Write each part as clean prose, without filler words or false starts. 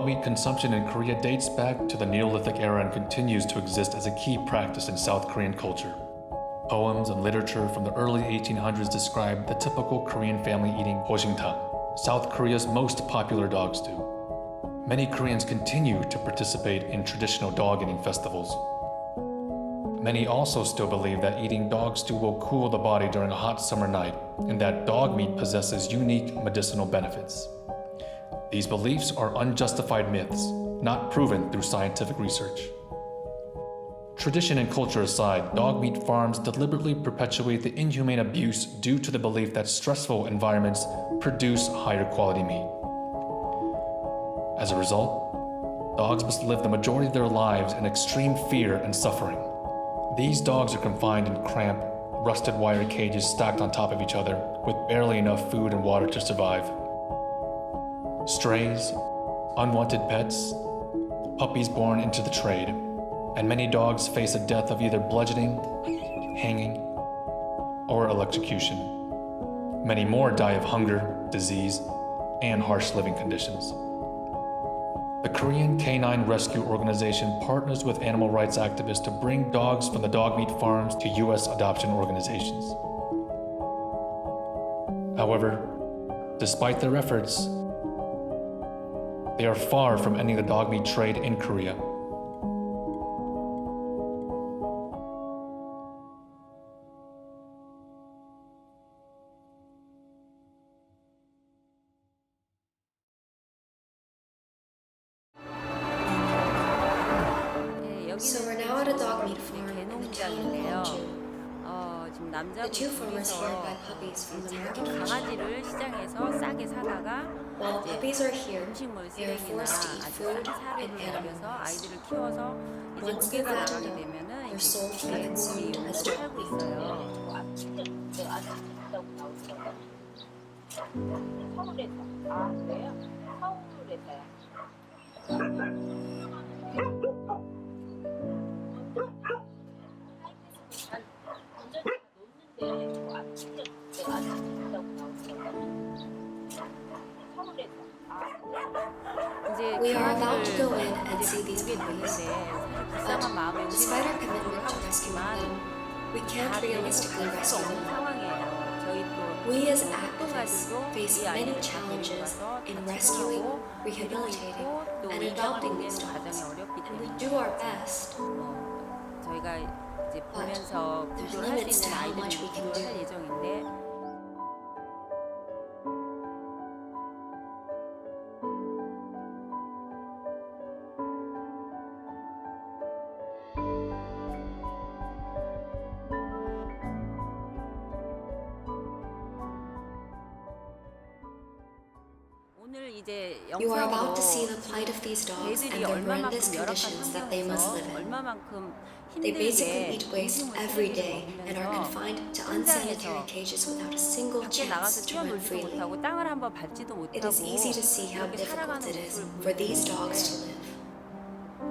meat consumption in Korea dates back to the Neolithic era and continues to exist as a key practice in South Korean culture. Poems and literature from the early 1800s describe the typical Korean family eating hoshingtang, South Korea's most popular dog stew. Many Koreans continue to participate in traditional dog eating festivals. Many also still believe that eating dog stew will cool the body during a hot summer night, and that dog meat possesses unique medicinal benefits. These beliefs are unjustified myths, not proven through scientific research. Tradition and culture aside, dog meat farms deliberately perpetuate the inhumane abuse due to the belief that stressful environments produce higher quality meat. As a result, dogs must live the majority of their lives in extreme fear and suffering. These dogs are confined in cramped, rusted wire cages stacked on top of each other with barely enough food and water to survive. Strays, unwanted pets, puppies born into the trade, and many dogs face a death of either bludgeoning, hanging, or electrocution. Many more die of hunger, disease, and harsh living conditions. The Korean Canine Rescue Organization partners with animal rights activists to bring dogs from the dog meat farms to U.S. adoption organizations. However, despite their efforts, they are far from ending the dog meat trade in Korea. So we're now at a dog meat farm in the town of Gwangju. The two farmers here buy puppies from the market 강아지를 시장에서 싸게 사다가 While puppies are here, 음식물 they are 쓰레기나 forced to eat 아주 food 싼 사료를 and animal 먹여서 waste. 아이들을 키워서 이제 Once 무게가 they're 나가게 fattened up, 되면은 they're 이제 sold to be 고기 consumed as 용으로 dog 팔고 meat. 서울에서. 아, 그래요? 서울에서요. We are about to go in and see these puppies. But But despite our commitment to rescuing them, we can't realistically rescue them. We as activists face many challenges in rescuing, rehabilitating, and adopting these dogs, and we do our best. 저희가 이제 보면서 구조를 할 수 있는 아이들을 구조를 할 예정인데. You are about to see the plight of these dogs and the horrendous conditions that they must live in. They basically eat waste every day and are confined to unsanitary cages without a single chance to run freely. It is easy to see how difficult it is for these dogs to live.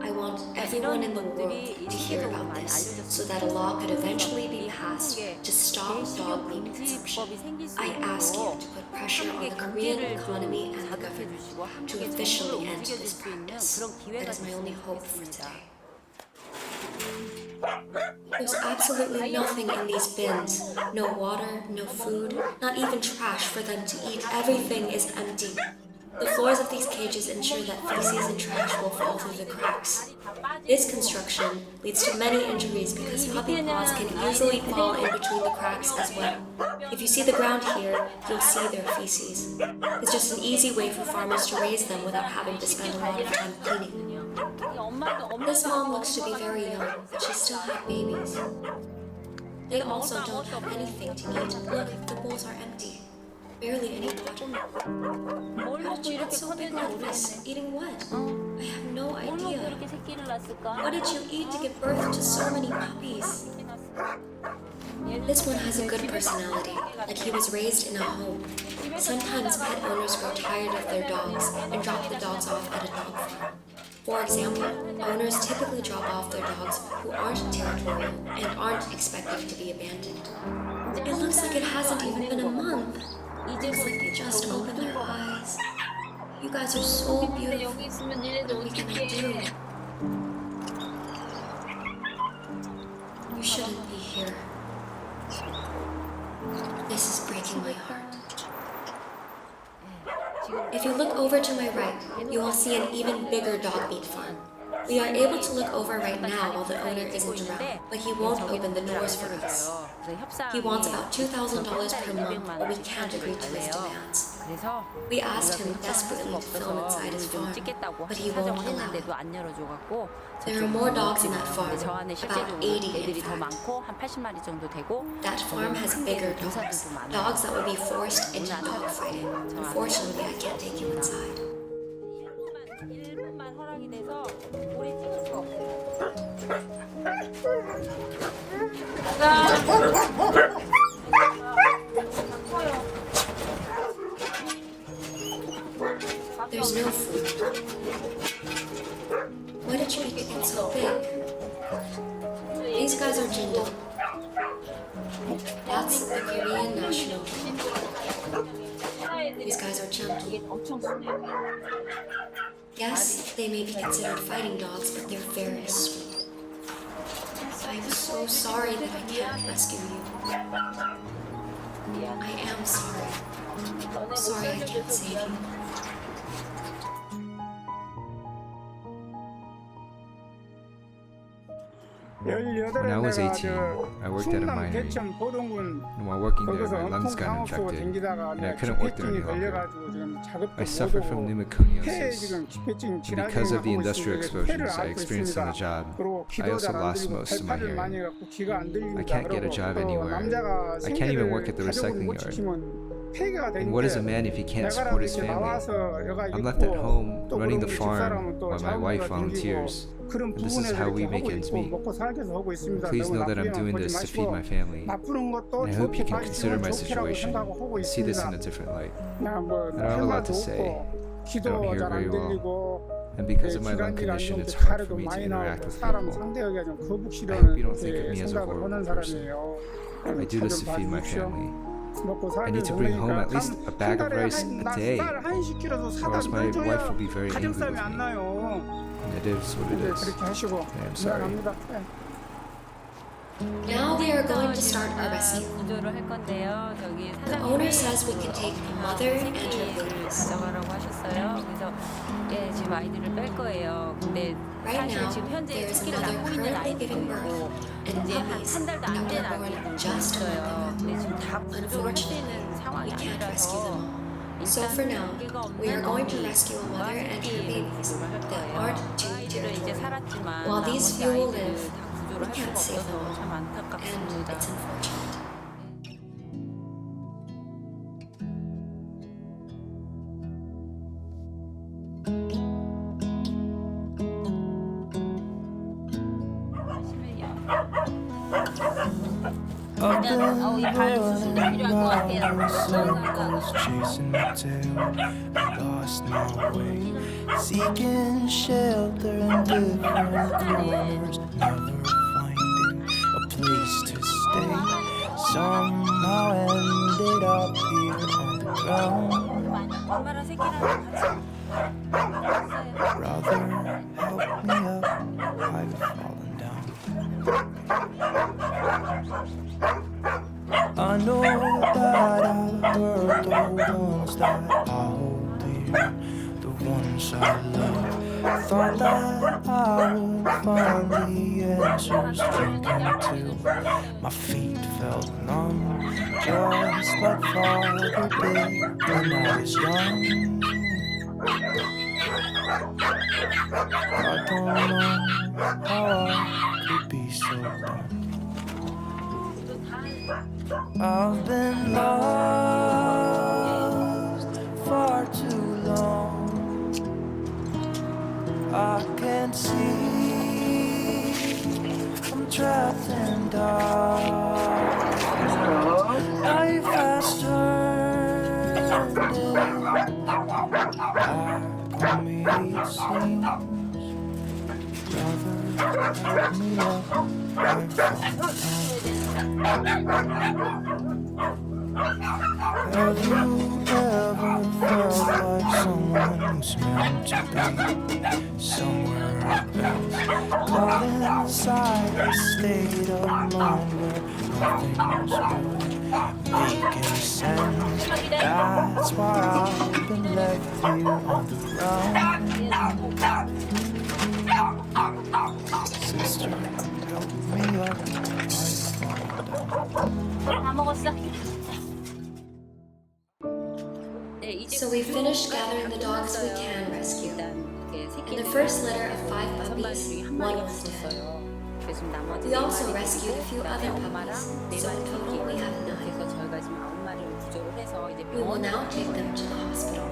I want everyone in the world to hear about this so that a law could eventually be passed to stop dog meat consumption. I ask you to put pressure on the Korean economy and the government to officially end this practice. That is my only hope for today. There's absolutely nothing in these bins. No water, no food, not even trash for them to eat. Everything is empty. The floors of these cages ensure that feces and trash will fall through the cracks. This construction leads to many injuries because puppy paws can easily fall in between the cracks as well. If you see the ground here, you'll see their feces. It's just an easy way for farmers to raise them without having to spend a lot of time cleaning them. This mom looks to be very young, but she still had babies. They also don't have anything to eat. Look, the bowls are empty. Barely any water. How did you get so big like this? Eating what? I have no idea. What did you eat to give birth to so many puppies? This one has a good personality, like he was raised in a home. Sometimes pet owners grow tired of their dogs and drop the dogs off at a dog farm. For example, owners typically drop off their dogs who aren't territorial and aren't expected to be abandoned. It looks like it hasn't even been a month. It looks like they just opened their eyes. You guys are so 근데 beautiful. 여기 있으면 얘네들 What can I 어떻게 do? You shouldn't be here. This is breaking my heart. If you look over to my right, you will see an even bigger dog meat farm. We are able to look over right now while the owner isn't around, but he won't open the doors for us. He wants about $2,000 per month, but we can't agree to his demands. We asked him desperately to film inside his farm, but he won't allow it. There are more dogs in that farm, about 80 in fact. That farm has bigger dogs, dogs that would be forced into dog fighting. Unfortunately, I can't take you inside. 1분만 허락이 돼서 우리 찍을 수가 없어요. There's no food. Why did you make it get so big? These guys are Jindal. That's the Korean national dog. These guys are gentle. 엄청 순해. Yes, they may be considered fighting dogs, but they're very sweet. I'm so sorry that I can't rescue you. I am sorry. Sorry I can't save you. When I was 18, I worked at a winery. And while working there, my lungs got infected, and I couldn't work there any longer. I suffered from pneumoconiosis. And because of the industrial exposures I experienced on the job, I also lost most of my hearing. I can't get a job anywhere. I can't even work at the recycling yard. And what is a man if he can't support his family? I'm left at home, running the farm, while my wife volunteers. And this is how we make ends meet. Please know that I'm doing this to feed my family. And I hope you can consider my situation and see this in a different light. I don't have a lot to say. I don't hear very well. And because of my lung condition, it's hard for me to interact with people. I hope you don't think of me as a horrible person. I do this to feed my family. I need to bring home at least a bag of rice a day, or else my wife will be very angry with me. And it is what it is. I am sorry. Now we are going to start our rescue. 구조를 할 건데요. 저기 The owner says we can take mother and her babies. 가져가라고 하셨어요. 그래서 예, 지금 아이들을 뺄 거예요. 근데 Right 사실 now, 지금 현재 there is a 새끼를 mother 낳고 있는 currently 아이들이 giving 있고 birth and 이제 한 puppies 달도 that 안 된 were born 아기들도 just a month 있어요. ago. 근데 지금 다 구조를 할 수 있는 상황이 We can't rescue them 아니라서 all. So for now, we are going to rescue a mother and her babies that aren't due 아이들은 이제 territory. 살았지만 While these 나머지 few will 아이들을 live, 다 we 구조를 할 can't 수가 save them 없어서 참 all, and 안타깝습니다. it's unfortunate. 일단 이발 수술도 필요할 것 같아요. circles chasing my tail. I lost my way, seeking shelter in different corners, never finding a place to stay. Somehow ended up here on the ground. 엄마랑 새끼랑 같이 Brother, help me up, I've fallen down. I know that I've hurt the ones that I hold dear, the ones I love. Thought that I would find the answers, drinking till my feet felt numb, just like Father did when I was young. I don't know how I could be so dumb. I've been lost far too long. I can't see, I'm trapped in dark. Life has turned back on me, it seems. Brother, help me up, I've fallen down. Have you ever felt like someone someone who's meant to be somewhere else. Caught inside a state of mind where nothing's really making sense. That's why I've been left here on the ground. Sister, help me up. So we finished gathering the dogs we can rescue. In the first litter of 5 puppies, one was dead. We also rescued a few other puppies, so in total we have 9. We will now take them to the hospital.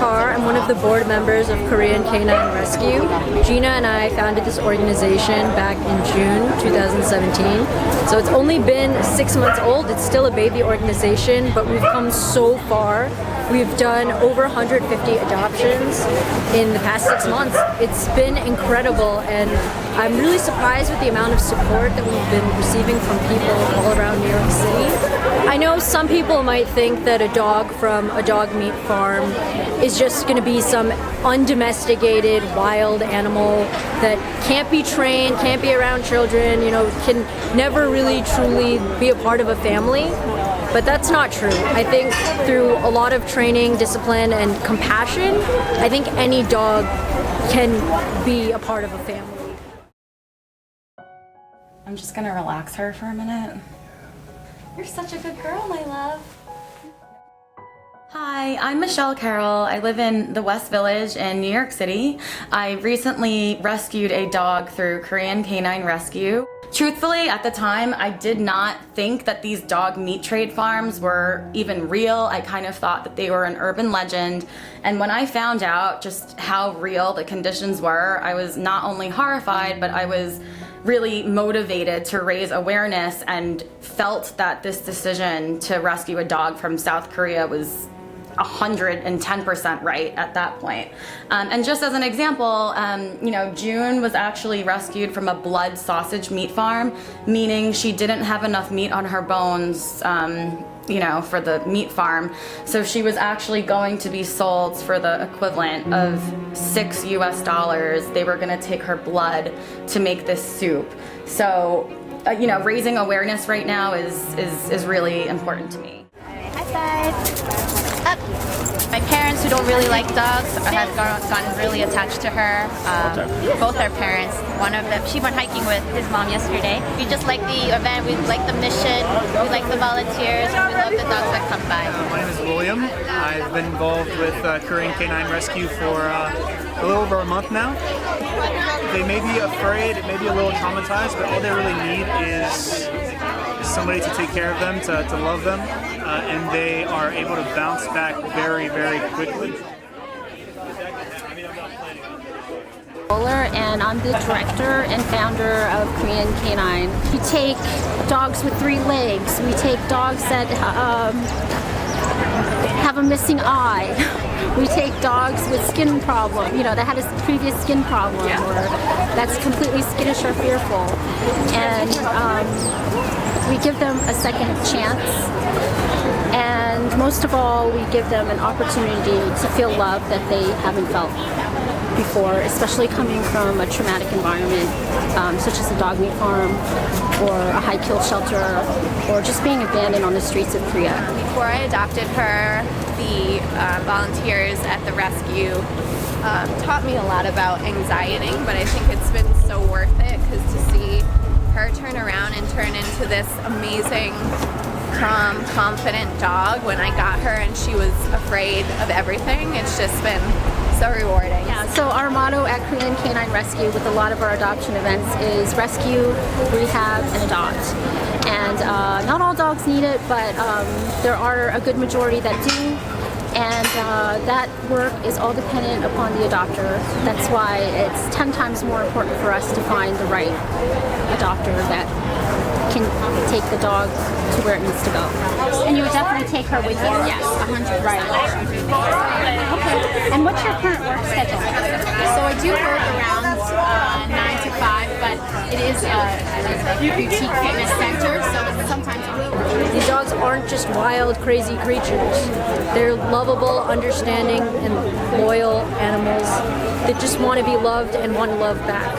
I'm one of the board members of Korean Canine Rescue. Gina and I founded this organization back in June 2017. So it's only been 6 months old. It's still a baby organization, but we've come so far. We've done over 150 adoptions in the past 6 months. It's been incredible, and I'm really surprised with the amount of support that we've been receiving from people all around New York City. I know some people might think that a dog from a dog meat farm is just going to be some undomesticated wild animal that can't be trained, can't be around children, can never really truly be a part of a family. But that's not true. I think through a lot of training, discipline, and compassion, I think any dog can be a part of a family. I'm just gonna relax her for a minute. You're such a good girl, my love. Hi, I'm Michelle Carroll. I live in the West Village in New York City. I recently rescued a dog through Korean Canine Rescue. Truthfully, at the time, I did not think that these dog meat trade farms were even real. I kind of thought that they were an urban legend. And when I found out just how real the conditions were, I was not only horrified, but I was really motivated to raise awareness and felt that this decision to rescue a dog from South Korea was 110% right at that point. And just as an example, June was actually rescued from a blood sausage meat farm, meaning she didn't have enough meat on her bones, for the meat farm. So she was actually going to be sold for the equivalent of $6 US. They were gonna take her blood to make this soup. So, raising awareness right now is really important to me. High five. Up. My parents, who don't really like dogs, have gotten really attached to her. Both our parents. One of them, she went hiking with his mom yesterday. We just like the event. We like the mission. We like the volunteers. We love the dogs that come by. My name is William. I've been involved with Korean Canine Rescue for a little over a month now. They may be afraid, maybe a little traumatized, but all they really need is somebody to take care of them, to love them, and they are able to bounce back very, very quickly. And I'm the director and founder of Korean Canine. We take dogs with 3 legs. We take dogs that have a missing eye. We take dogs with skin problem, that had a previous skin problem, or that's completely skittish or fearful. And we give them a second chance. And most of all, we give them an opportunity to feel love that they haven't felt before, especially coming from a traumatic environment, such as a dog meat farm or a high-kill shelter, or just being abandoned on the streets of Korea. Before I adopted her, the volunteers at the rescue taught me a lot about anxiety, but I think it's been so worth it, because to see her turn around and turn into this amazing, calm, confident dog when I got her and she was afraid of everything, it's just been so rewarding. Yeah, so our motto at Korean Canine Rescue with a lot of our adoption events is rescue, rehab, and adopt. And not all dogs need it, but there are a good majority that do. And that work is all dependent upon the adopter. That's why it's 10 times more important for us to find the right adopter that can take the dog to where it needs to go. And you would definitely take her with you? Yes, 100%. Right. Okay. And what's your current work schedule? So I do work around 9 to 5, but it is a boutique fitness center, so sometimes These dogs aren't just wild, crazy creatures. They're lovable, understanding, and loyal animals that just want to be loved and want to love back.